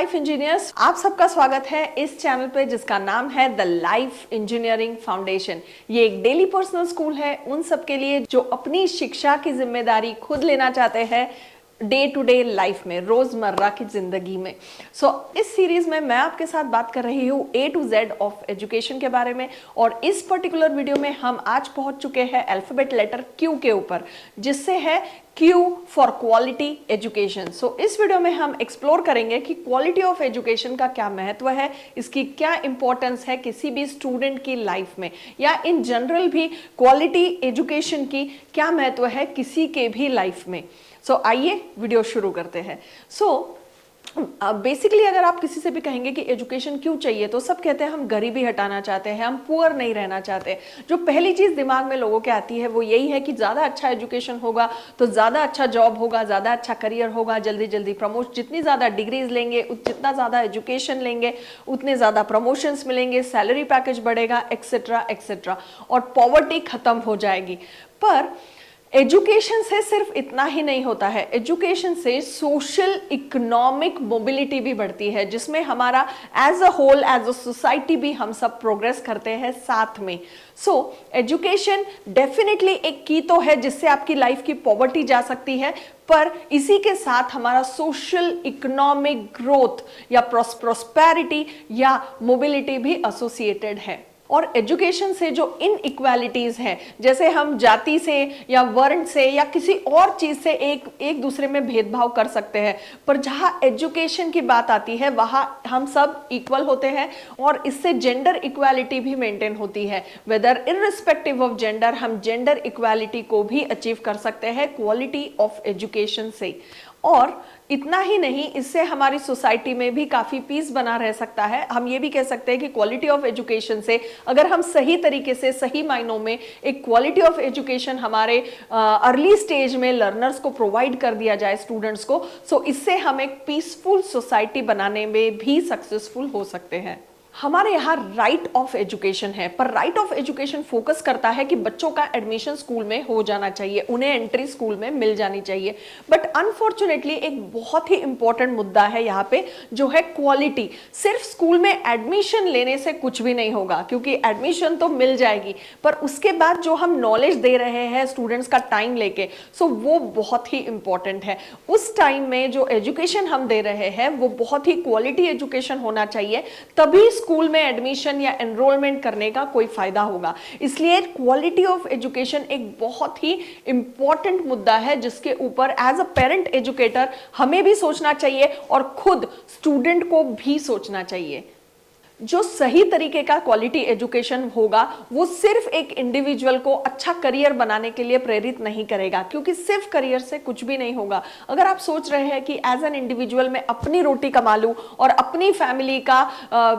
Life engineers, आप सबका स्वागत है इस चैनल पे जिसका नाम है द लाइफ इंजीनियरिंग फाउंडेशन। ये एक डेली पर्सनल स्कूल है उन सब के लिए जो अपनी शिक्षा की जिम्मेदारी खुद लेना चाहते हैं डे टू डे लाइफ में, रोजमर्रा की जिंदगी में। इस सीरीज में मैं आपके साथ बात कर रही हूँ A to Z of education के बारे में, और इस पर्टिकुलर वीडियो में हम आज पहुंच चुके हैं अल्फाबेट लेटर Q के ऊपर, जिससे है Q फॉर क्वालिटी एजुकेशन। इस वीडियो में हम एक्सप्लोर करेंगे कि क्वालिटी ऑफ एजुकेशन का क्या महत्व है, इसकी क्या इंपॉर्टेंस है किसी भी स्टूडेंट की लाइफ में, या इन जनरल भी क्वालिटी एजुकेशन की क्या महत्व है किसी के भी लाइफ में। आइए वीडियो शुरू करते हैं। बेसिकली अगर आप किसी से भी कहेंगे कि एजुकेशन क्यों चाहिए, तो सब कहते हैं हम गरीबी हटाना चाहते हैं, हम पुअर नहीं रहना चाहते। जो पहली चीज दिमाग में लोगों के आती है वो यही है कि ज्यादा अच्छा एजुकेशन होगा तो ज्यादा अच्छा जॉब होगा, ज्यादा अच्छा करियर होगा, जल्दी जल्दी प्रमोशन, जितनी ज्यादा डिग्रीज लेंगे, जितना ज्यादा एजुकेशन लेंगे उतने ज्यादा प्रमोशंस मिलेंगे, सैलरी पैकेज बढ़ेगा, एक्सेट्रा एक्सेट्रा, और पॉवर्टी खत्म हो जाएगी। पर एजुकेशन से सिर्फ इतना ही नहीं होता है, एजुकेशन से सोशल इकोनॉमिक मोबिलिटी भी बढ़ती है, जिसमें हमारा as a whole, as a society भी हम सब प्रोग्रेस करते हैं साथ में। एजुकेशन डेफिनेटली एक की तो है जिससे आपकी लाइफ की पॉवर्टी जा सकती है, पर इसी के साथ हमारा सोशल इकोनॉमिक ग्रोथ या प्रोस्पेरिटी या मोबिलिटी भी एसोसिएटेड है। और एजुकेशन से जो इनइक्वालिटीज हैं, जैसे हम जाति से या वर्ण से या किसी और चीज से एक दूसरे में भेदभाव कर सकते हैं, पर जहां एजुकेशन की बात आती है वहां हम सब इक्वल होते हैं, और इससे जेंडर इक्वालिटी भी मेंटेन होती है। वेदर इररिस्पेक्टिव ऑफ जेंडर, हम जेंडर इक्वालिटी को भी अचीव कर सकते हैं क्वालिटी ऑफ एजुकेशन से। और इतना ही नहीं, इससे हमारी सोसाइटी में भी काफी पीस बना रह सकता है। हम ये भी कह सकते हैं कि क्वालिटी ऑफ एजुकेशन से अगर हम सही तरीके से, सही मायनों में एक क्वालिटी ऑफ एजुकेशन हमारे अर्ली स्टेज में लर्नर्स को प्रोवाइड कर दिया जाए, स्टूडेंट्स को, इससे हम एक पीसफुल सोसाइटी बनाने में भी सक्सेसफुल हो सकते हैं। हमारे यहाँ राइट ऑफ एजुकेशन है, पर राइट ऑफ एजुकेशन फोकस करता है कि बच्चों का एडमिशन स्कूल में हो जाना चाहिए, उन्हें एंट्री स्कूल में मिल जानी चाहिए। बट अनफॉर्चुनेटली एक बहुत ही इंपॉर्टेंट मुद्दा है यहाँ पे, जो है क्वालिटी। सिर्फ स्कूल में एडमिशन लेने से कुछ भी नहीं होगा, क्योंकि एडमिशन तो मिल जाएगी, पर उसके बाद जो हम नॉलेज दे रहे हैं स्टूडेंट्स का टाइम लेके, वो बहुत ही इंपॉर्टेंट है। उस टाइम में जो एजुकेशन हम दे रहे हैं वो बहुत ही क्वालिटी एजुकेशन होना चाहिए, तभी स्कूल में एडमिशन या एनरोलमेंट करने का कोई फायदा होगा। इसलिए क्वालिटी ऑफ एजुकेशन एक बहुत ही इंपॉर्टेंट मुद्दा है, जिसके ऊपर एज अ पेरेंट एजुकेटर हमें भी सोचना चाहिए और खुद स्टूडेंट को भी सोचना चाहिए। जो सही तरीके का क्वालिटी एजुकेशन होगा वो सिर्फ एक इंडिविजुअल को अच्छा करियर बनाने के लिए प्रेरित नहीं करेगा, क्योंकि सिर्फ करियर से कुछ भी नहीं होगा। अगर आप सोच रहे हैं कि एज एन इंडिविजुअल मैं अपनी रोटी कमा लूं और अपनी फैमिली का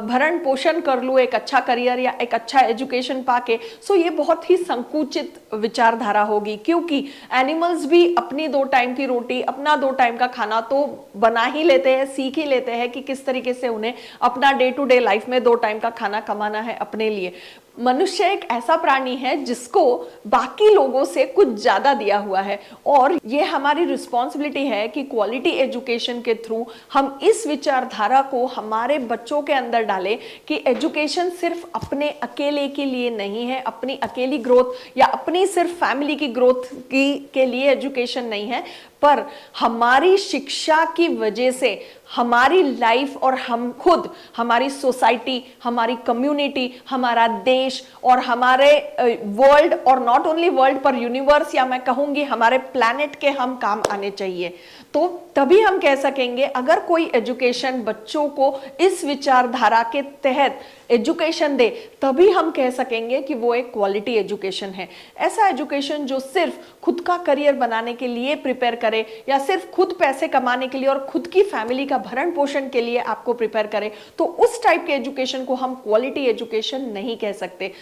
भरण पोषण कर लूं एक अच्छा करियर या एक अच्छा एजुकेशन पाके, ये बहुत ही संकुचित विचारधारा होगी, क्योंकि एनिमल्स भी अपनी 2 टाइम की रोटी, अपना 2 टाइम का खाना तो बना ही लेते हैं, सीख ही लेते हैं कि किस तरीके से उन्हें अपना डे टू डे लाइफ में 2 टाइम का खाना कमाना है अपने लिए। मनुष्य एक ऐसा प्राणी है जिसको बाकी लोगों से कुछ ज्यादा दिया हुआ है, और ये हमारी रिस्पॉन्सिबिलिटी है कि क्वालिटी एजुकेशन के थ्रू हम इस विचारधारा को हमारे बच्चों के अंदर डालें कि एजुकेशन सिर्फ अपने अकेले के लिए नहीं है, अपनी अकेली ग्रोथ या अपनी सिर्फ फैमिली की ग्रोथ के लिए एजुकेशन नहीं है, पर हमारी शिक्षा की वजह से हमारी लाइफ और हम खुद, हमारी सोसाइटी, हमारी कम्युनिटी, हमारा देश और हमारे वर्ल्ड, और नॉट ओनली वर्ल्ड पर यूनिवर्स, या मैं कहूंगी हमारे प्लैनेट के हम काम आने चाहिए। तो तभी हम कह सकेंगे, अगर कोई एजुकेशन बच्चों को इस विचारधारा के तहत एजुकेशन दे, तभी हम कह सकेंगे कि वो एक क्वालिटी एजुकेशन है। ऐसा एजुकेशन जो सिर्फ खुद का करियर बनाने के लिए प्रिपेयर करे, या सिर्फ खुद पैसे कमाने के लिए और खुद की फैमिली का भरण पोषण के लिए आपको प्रिपेयर करे, तो उस टाइप के एजुकेशन को हम क्वालिटी एजुकेशन नहीं कह सकते।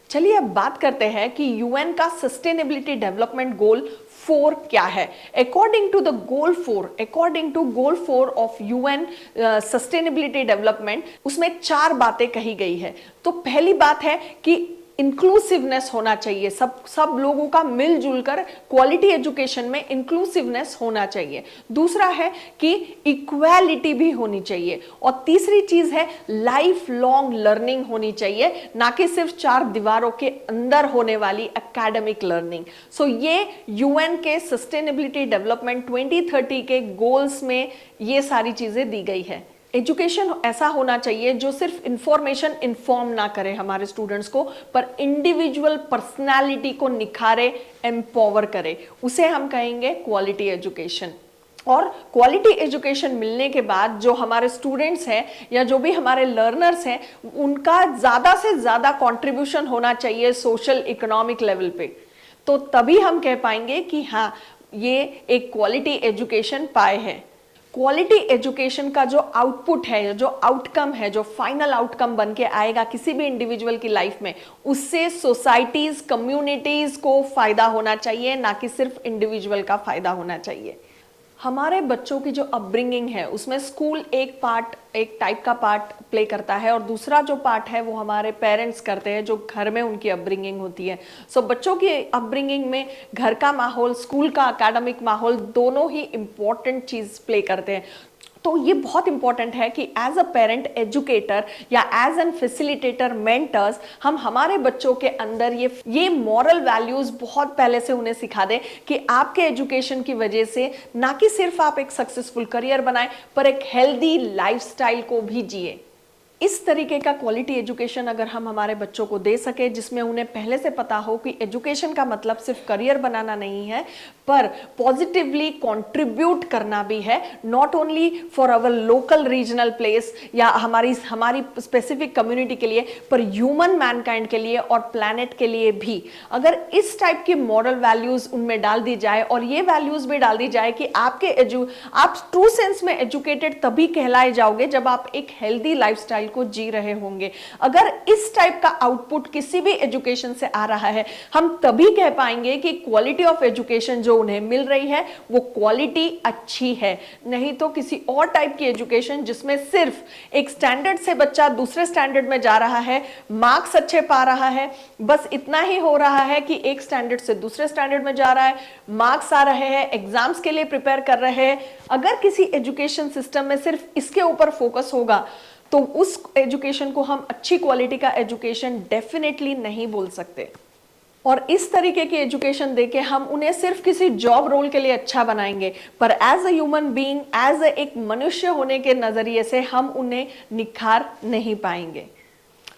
चलिए अब बात करते हैं कि यूएन का सस्टेनेबिलिटी डेवलपमेंट गोल 4 क्या है। According to goal 4 of UN sustainability development, उसमें 4 बातें कही गई है। तो पहली बात है कि इंक्लूसिवनेस होना चाहिए, सब लोगों का मिलजुल कर क्वालिटी एजुकेशन में इंक्लूसिवनेस होना चाहिए। दूसरा है कि इक्वालिटी भी होनी चाहिए, और तीसरी चीज है लाइफ लॉन्ग लर्निंग होनी चाहिए, ना कि सिर्फ 4 दीवारों के अंदर होने वाली एकेडमिक लर्निंग। सो ये यूएन के सस्टेनेबिलिटी डेवलपमेंट 2030 के गोल्स में ये सारी चीजें दी गई है। एजुकेशन ऐसा होना चाहिए जो सिर्फ इंफॉर्मेशन इन्फॉर्म ना करे हमारे स्टूडेंट्स को, पर इंडिविजुअल पर्सनालिटी को निखारे, एम्पावर करे, उसे हम कहेंगे क्वालिटी एजुकेशन। और क्वालिटी एजुकेशन मिलने के बाद जो हमारे स्टूडेंट्स हैं या जो भी हमारे लर्नर्स हैं, उनका ज़्यादा से ज़्यादा कंट्रीब्यूशन होना चाहिए सोशल इकोनॉमिक लेवल पे, तो तभी हम कह पाएंगे कि हाँ ये एक क्वालिटी एजुकेशन पाए हैं। क्वालिटी एजुकेशन का जो आउटपुट है, जो आउटकम है, जो फाइनल आउटकम बन के आएगा किसी भी इंडिविजुअल की लाइफ में, उससे सोसाइटीज, कम्युनिटीज को फायदा होना चाहिए, ना कि सिर्फ इंडिविजुअल का फायदा होना चाहिए। हमारे बच्चों की जो अपब्रिंगिंग है उसमें स्कूल एक टाइप का पार्ट प्ले करता है, और दूसरा जो पार्ट है वो हमारे पेरेंट्स करते हैं, जो घर में उनकी अपब्रिंगिंग होती है। सो बच्चों की अपब्रिंगिंग में घर का माहौल, स्कूल का एकेडमिक माहौल, दोनों ही इंपॉर्टेंट चीज प्ले करते हैं। तो ये बहुत इंपॉर्टेंट है कि एज अ पेरेंट एजुकेटर या एज एन फैसिलिटेटर मेंटर्स हम हमारे बच्चों के अंदर ये मॉरल वैल्यूज बहुत पहले से उन्हें सिखा दें कि आपके एजुकेशन की वजह से ना कि सिर्फ आप एक सक्सेसफुल करियर बनाएं, पर एक हेल्दी लाइफस्टाइल को भी जिए। इस तरीके का क्वालिटी एजुकेशन अगर हम हमारे बच्चों को दे सके, जिसमें उन्हें पहले से पता हो कि एजुकेशन का मतलब सिर्फ करियर बनाना नहीं है, पर पॉजिटिवली कंट्रीब्यूट करना भी है, not only for our local regional place या हमारी स्पेसिफिक कम्युनिटी के लिए, पर ह्यूमन मैनकाइंड के लिए और प्लैनेट के लिए भी। अगर इस टाइप की मॉरल वैल्यूज उनमें डाल दी जाए, और ये वैल्यूज भी डाल दी जाए कि आप ट्रू सेंस में एजुकेटेड तभी कहलाए जाओगे जब आप एक हेल्दी लाइफस्टाइल को जी रहे होंगे। अगर इस टाइप का आउटपुट किसी भी एजुकेशन से आ रहा है, हम तभी कह पाएंगे कि क्वालिटी ऑफ एजुकेशन जो उन्हें मिल रही है वो क्वालिटी अच्छी है। नहीं तो किसी और टाइप की एजुकेशन जिसमें सिर्फ एक स्टैंडर्ड से बच्चा दूसरे स्टैंडर्ड में जा रहा है, मार्क्स अच्छे पा रहा है, बस इतना ही हो रहा है कि एक स्टैंडर्ड से दूसरे स्टैंडर्ड में जा रहा है, मार्क्स आ रहे हैं, एग्जाम्स के लिए प्रिपेयर कर रहे हैं। अगर किसी एजुकेशन सिस्टम में सिर्फ इसके ऊपर फोकस होगा तो उस एजुकेशन को हम अच्छी क्वालिटी का एजुकेशन डेफिनेटली नहीं बोल सकते। और इस तरीके की एजुकेशन देके हम उन्हें सिर्फ किसी जॉब रोल के लिए अच्छा बनाएंगे, पर as a human being, as एक मनुष्य होने के नजरिए से हम उन्हें निखार नहीं पाएंगे।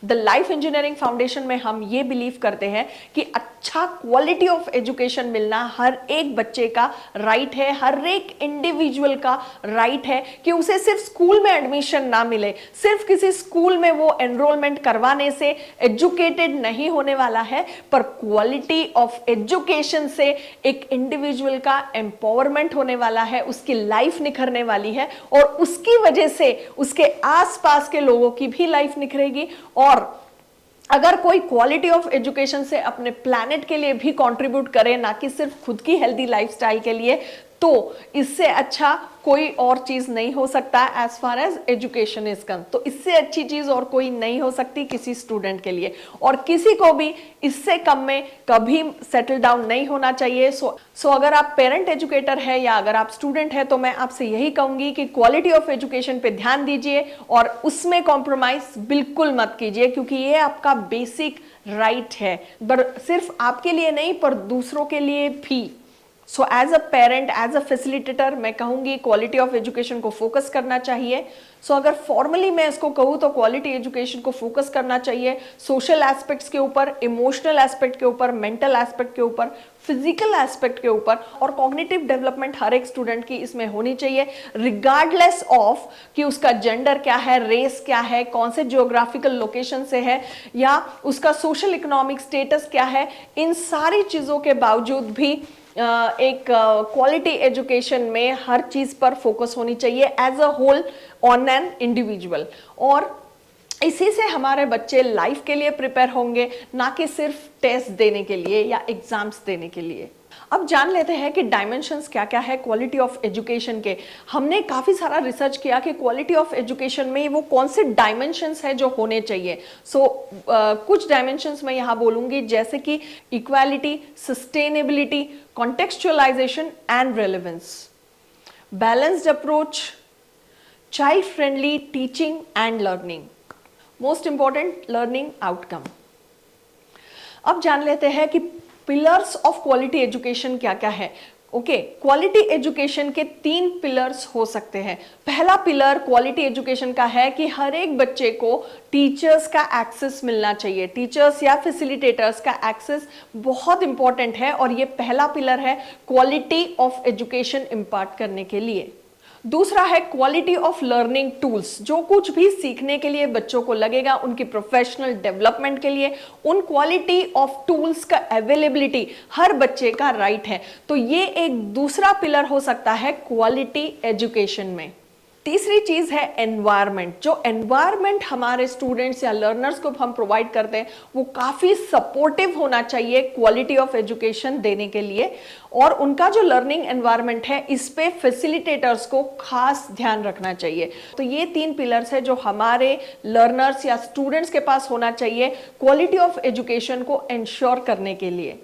द लाइफ इंजीनियरिंग फाउंडेशन में हम ये बिलीव करते हैं कि अच्छा क्वालिटी ऑफ एजुकेशन मिलना हर एक बच्चे का राइट है, हर एक इंडिविजुअल का राइट है, कि उसे सिर्फ स्कूल में एडमिशन ना मिले, सिर्फ किसी स्कूल में वो एनरोलमेंट करवाने से एजुकेटेड नहीं होने वाला है, पर क्वालिटी ऑफ एजुकेशन से एक इंडिविजुअल का एम्पावरमेंट होने वाला है, उसकी लाइफ निखरने वाली है, और उसकी वजह से उसके आसपास के लोगों की भी लाइफ निखरेगी। और अगर कोई क्वालिटी ऑफ एजुकेशन से अपने प्लैनेट के लिए भी कंट्रीब्यूट करे, ना कि सिर्फ खुद की हेल्दी लाइफस्टाइल के लिए, तो इससे अच्छा कोई और चीज नहीं हो सकता as far as education is concern. तो इससे अच्छी चीज और कोई नहीं हो सकती किसी स्टूडेंट के लिए, और किसी को भी इससे कम में कभी सेटल डाउन नहीं होना चाहिए। सो अगर आप पेरेंट एजुकेटर है या अगर आप स्टूडेंट है, तो मैं आपसे यही कहूंगी कि क्वालिटी ऑफ एजुकेशन पे ध्यान दीजिए और उसमें कॉम्प्रोमाइज बिल्कुल मत कीजिए, क्योंकि ये आपका बेसिक राइट है, पर सिर्फ आपके लिए नहीं पर दूसरों के लिए भी। So as a parent, as a facilitator, मैं कहूंगी क्वालिटी ऑफ एजुकेशन को फोकस करना चाहिए। सो अगर फॉर्मली मैं इसको कहूँ तो क्वालिटी एजुकेशन को फोकस करना चाहिए सोशल एस्पेक्ट्स के ऊपर, इमोशनल एस्पेक्ट के ऊपर, मेंटल एस्पेक्ट के ऊपर, फिजिकल एस्पेक्ट के ऊपर, और कॉग्निटिव डेवलपमेंट हर एक स्टूडेंट की इसमें होनी चाहिए, रिगार्डलेस ऑफ कि उसका जेंडर क्या है, रेस क्या है, कौन से जियोग्राफिकल लोकेशन से है, या उसका सोशल इकोनॉमिक स्टेटस क्या है। इन सारी चीज़ों के बावजूद भी एक क्वालिटी एजुकेशन में हर चीज पर फोकस होनी चाहिए as a whole on an individual, और इसी से हमारे बच्चे लाइफ के लिए प्रिपेयर होंगे, ना कि सिर्फ टेस्ट देने के लिए या एग्जाम्स देने के लिए। अब जान लेते हैं कि डायमेंशंस क्या क्या है क्वालिटी ऑफ एजुकेशन के। हमने काफ़ी सारा रिसर्च किया कि क्वालिटी ऑफ एजुकेशन में वो कौन से डायमेंशंस है जो होने चाहिए। कुछ डायमेंशंस मैं यहाँ बोलूँगी, जैसे कि equality, sustainability, contextualisation and relevance, balanced approach, child friendly teaching and learning, most important learning outcome. अब जान लेते हैं कि पिलर्स ऑफ क्वालिटी एजुकेशन क्या क्या है। क्वालिटी एजुकेशन के 3 पिलर्स हो सकते हैं। पहला पिलर क्वालिटी एजुकेशन का है कि हर एक बच्चे को टीचर्स का एक्सेस मिलना चाहिए। टीचर्स या फैसिलिटेटर्स का एक्सेस बहुत इंपॉर्टेंट है और ये पहला पिलर है क्वालिटी ऑफ एजुकेशन इम्पार्ट करने के लिए। दूसरा है क्वालिटी ऑफ लर्निंग टूल्स, जो कुछ भी सीखने के लिए बच्चों को लगेगा उनकी प्रोफेशनल डेवलपमेंट के लिए, उन क्वालिटी ऑफ टूल्स का अवेलेबिलिटी हर बच्चे का राइट है। तो ये एक दूसरा पिलर हो सकता है क्वालिटी एजुकेशन में। तीसरी चीज है एनवायरनमेंट। जो एनवायरनमेंट हमारे स्टूडेंट्स या लर्नर्स को हम प्रोवाइड करते हैं वो काफी सपोर्टिव होना चाहिए क्वालिटी ऑफ एजुकेशन देने के लिए, और उनका जो लर्निंग एनवायरनमेंट है इस पे फैसिलिटेटर्स को खास ध्यान रखना चाहिए। तो ये 3 पिलर्स है जो हमारे लर्नर्स या स्टूडेंट्स के पास होना चाहिए क्वालिटी ऑफ एजुकेशन को इंश्योर करने के लिए।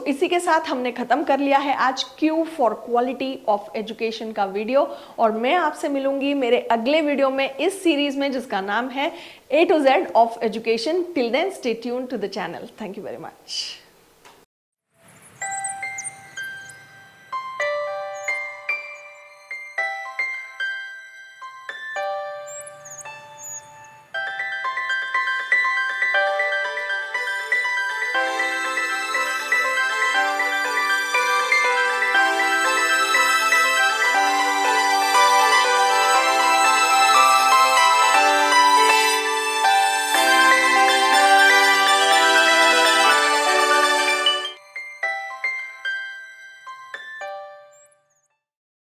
इसी के साथ हमने खत्म कर लिया है आज Q for quality of education का वीडियो, और मैं आपसे मिलूंगी मेरे अगले वीडियो में इस सीरीज में जिसका नाम है A to Z of education. Till then stay tuned to the channel. Thank you very much.